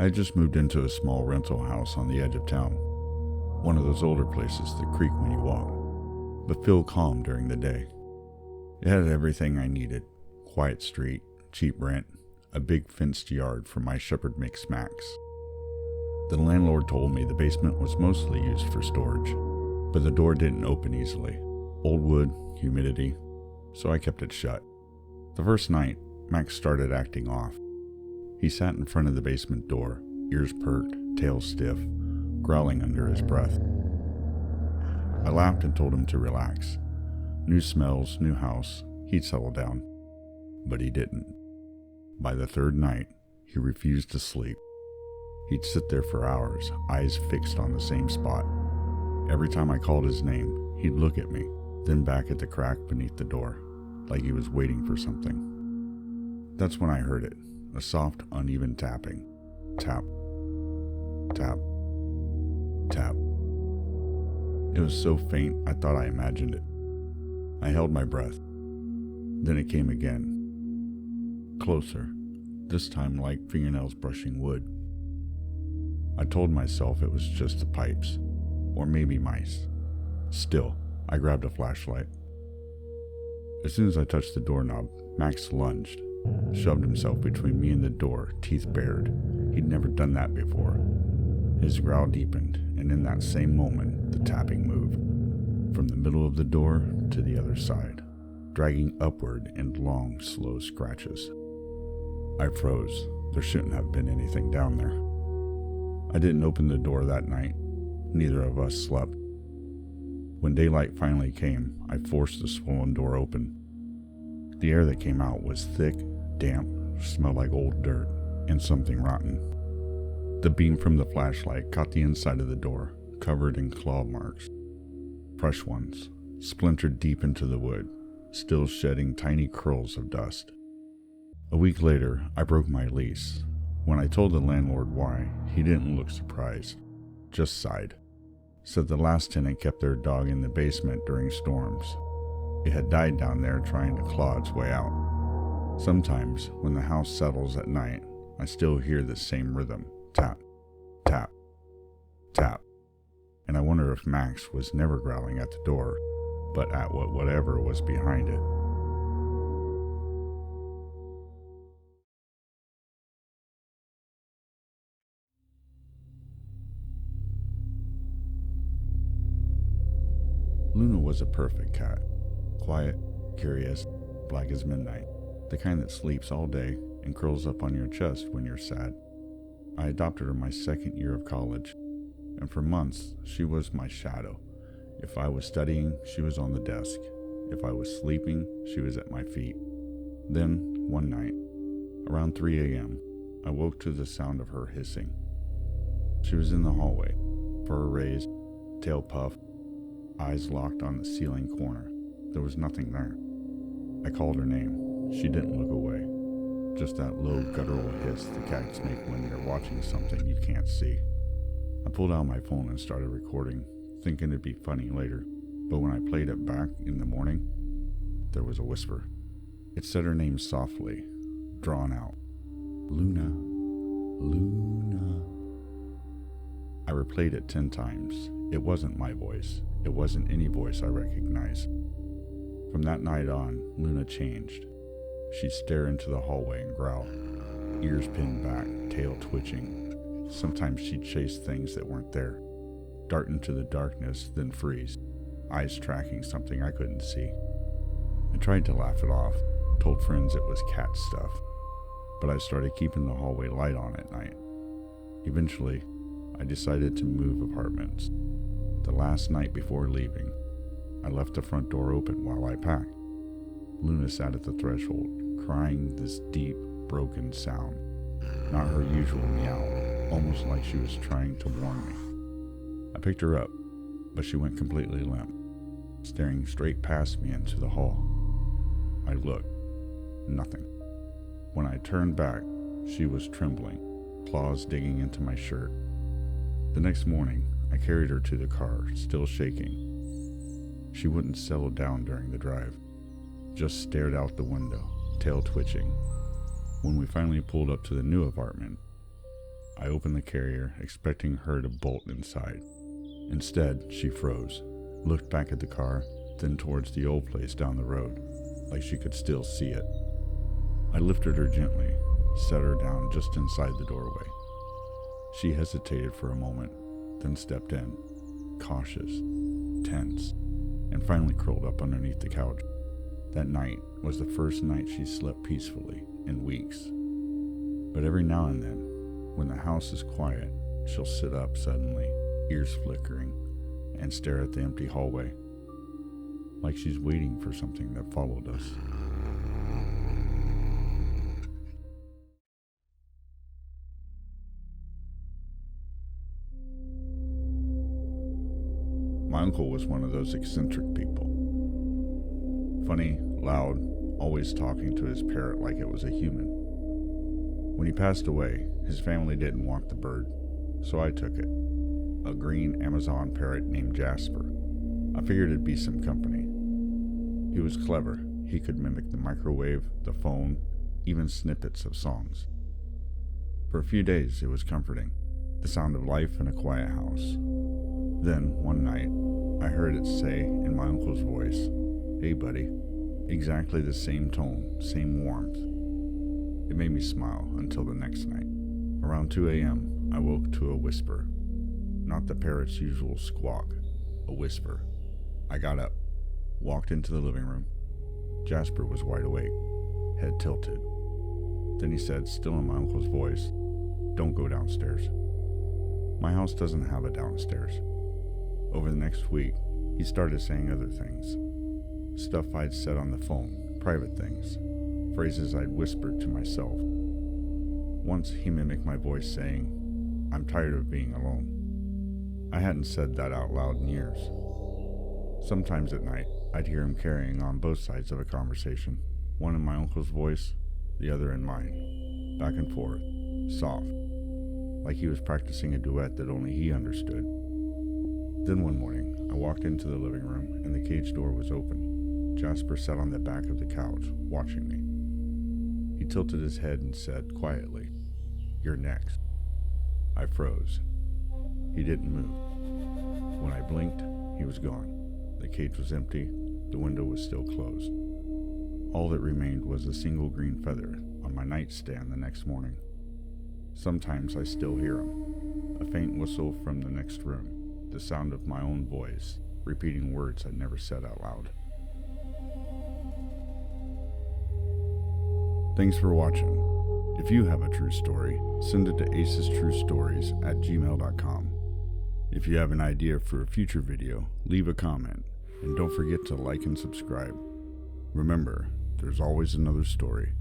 I had just moved into a small rental house on the edge of town, one of those older places that creak when you walk, but feel calm during the day. It had everything I needed: quiet street, cheap rent, a big fenced yard for my shepherd mix Max. The landlord told me the basement was mostly used for storage, but the door didn't open easily. Old wood, humidity, so I kept it shut. The first night, Max started acting off. He sat in front of the basement door, ears perked, tail stiff, growling under his breath. I laughed and told him to relax. New smells, new house, he'd settle down. But he didn't. By the third night, he refused to sleep. He'd sit there for hours, eyes fixed on the same spot. Every time I called his name, he'd look at me, then back at the crack beneath the door, like he was waiting for something. That's when I heard it, a soft, uneven tapping. Tap, tap, tap. It was so faint I thought I imagined it. I held my breath. Then it came again. Closer, this time like fingernails brushing wood. I told myself it was just the pipes, or maybe mice. Still, I grabbed a flashlight. As soon as I touched the doorknob, Max lunged, shoved himself between me and the door, teeth bared. He'd never done that before. His growl deepened, and in that same moment, the tapping moved, from the middle of the door to the other side, dragging upward in long, slow scratches. I froze. There shouldn't have been anything down there. I didn't open the door that night. Neither of us slept. When daylight finally came, I forced the swollen door open. The air that came out was thick, damp, smelled like old dirt, and something rotten. The beam from the flashlight caught the inside of the door, covered in claw marks. Fresh ones, splintered deep into the wood, still shedding tiny curls of dust. A week later, I broke my lease. When I told the landlord why, he didn't look surprised, just sighed. Said the last tenant kept their dog in the basement during storms. It had died down there trying to claw its way out. Sometimes, when the house settles at night, I still hear the same rhythm: tap, tap, tap. And I wonder if Max was never growling at the door, but at whatever was behind it. Luna was a perfect cat. Quiet, curious, black as midnight. The kind that sleeps all day and curls up on your chest when you're sad. I adopted her my second year of college, and for months she was my shadow. If I was studying, she was on the desk. If I was sleeping, she was at my feet. Then, one night, around 3 a.m., I woke to the sound of her hissing. She was in the hallway, fur raised, tail puffed, eyes locked on the ceiling corner. There was nothing there. I called her name. She didn't look away. Just that low guttural hiss the cats make when they're watching something you can't see. I pulled out my phone and started recording, thinking it'd be funny later. But when I played it back in the morning, there was a whisper. It said her name softly, drawn out. Luna, Luna. I replayed it 10 times. It wasn't my voice. It wasn't any voice I recognized. From that night on, Luna changed. She'd stare into the hallway and growl, ears pinned back, tail twitching. Sometimes she'd chase things that weren't there, dart into the darkness, then freeze, eyes tracking something I couldn't see. I tried to laugh it off, told friends it was cat stuff, but I started keeping the hallway light on at night. Eventually, I decided to move apartments. The last night before leaving, I left the front door open while I packed. Luna sat at the threshold, crying this deep, broken sound. Not her usual meow, almost like she was trying to warn me. I picked her up, but she went completely limp, staring straight past me into the hall. I looked. Nothing. When I turned back, she was trembling, claws digging into my shirt. The next morning, I carried her to the car, still shaking. She wouldn't settle down during the drive, just stared out the window, tail twitching. When we finally pulled up to the new apartment, I opened the carrier, expecting her to bolt inside. Instead, she froze, looked back at the car, then towards the old place down the road, like she could still see it. I lifted her gently, set her down just inside the doorway. She hesitated for a moment, then stepped in, cautious, tense, and finally curled up underneath the couch. That night was the first night she slept peacefully in weeks. But every now and then, when the house is quiet, she'll sit up suddenly, ears flickering, and stare at the empty hallway, like she's waiting for something that followed us. My uncle was one of those eccentric people. Funny, loud, always talking to his parrot like it was a human. When he passed away, his family didn't want the bird, so I took it. A green Amazon parrot named Jasper. I figured it'd be some company. He was clever. He could mimic the microwave, the phone, even snippets of songs. For a few days, it was comforting. The sound of life in a quiet house. Then, one night, I heard it say in my uncle's voice, "Hey, buddy." Exactly the same tone, same warmth. It made me smile until the next night. Around 2 a.m., I woke to a whisper. Not the parrot's usual squawk, a whisper. I got up, walked into the living room. Jasper was wide awake, head tilted. Then he said, still in my uncle's voice, "Don't go downstairs." My house doesn't have a downstairs. Over the next week, he started saying other things. Stuff I'd said on the phone, private things, phrases I'd whispered to myself. Once he mimicked my voice saying, "I'm tired of being alone." I hadn't said that out loud in years. Sometimes at night, I'd hear him carrying on both sides of a conversation, one in my uncle's voice, the other in mine, back and forth, soft, like he was practicing a duet that only he understood. Then one morning, I walked into the living room and the cage door was open. Jasper sat on the back of the couch, watching me. He tilted his head and said quietly, "You're next." I froze. He didn't move. When I blinked, he was gone. The cage was empty. The window was still closed. All that remained was a single green feather on my nightstand the next morning. Sometimes I still hear him. A faint whistle from the next room. The sound of my own voice, repeating words I'd never said out loud. Thanks for watching. If you have a true story, send it to acestruestories@gmail.com. If you have an idea for a future video, leave a comment, and don't forget to like and subscribe. Remember, there's always another story.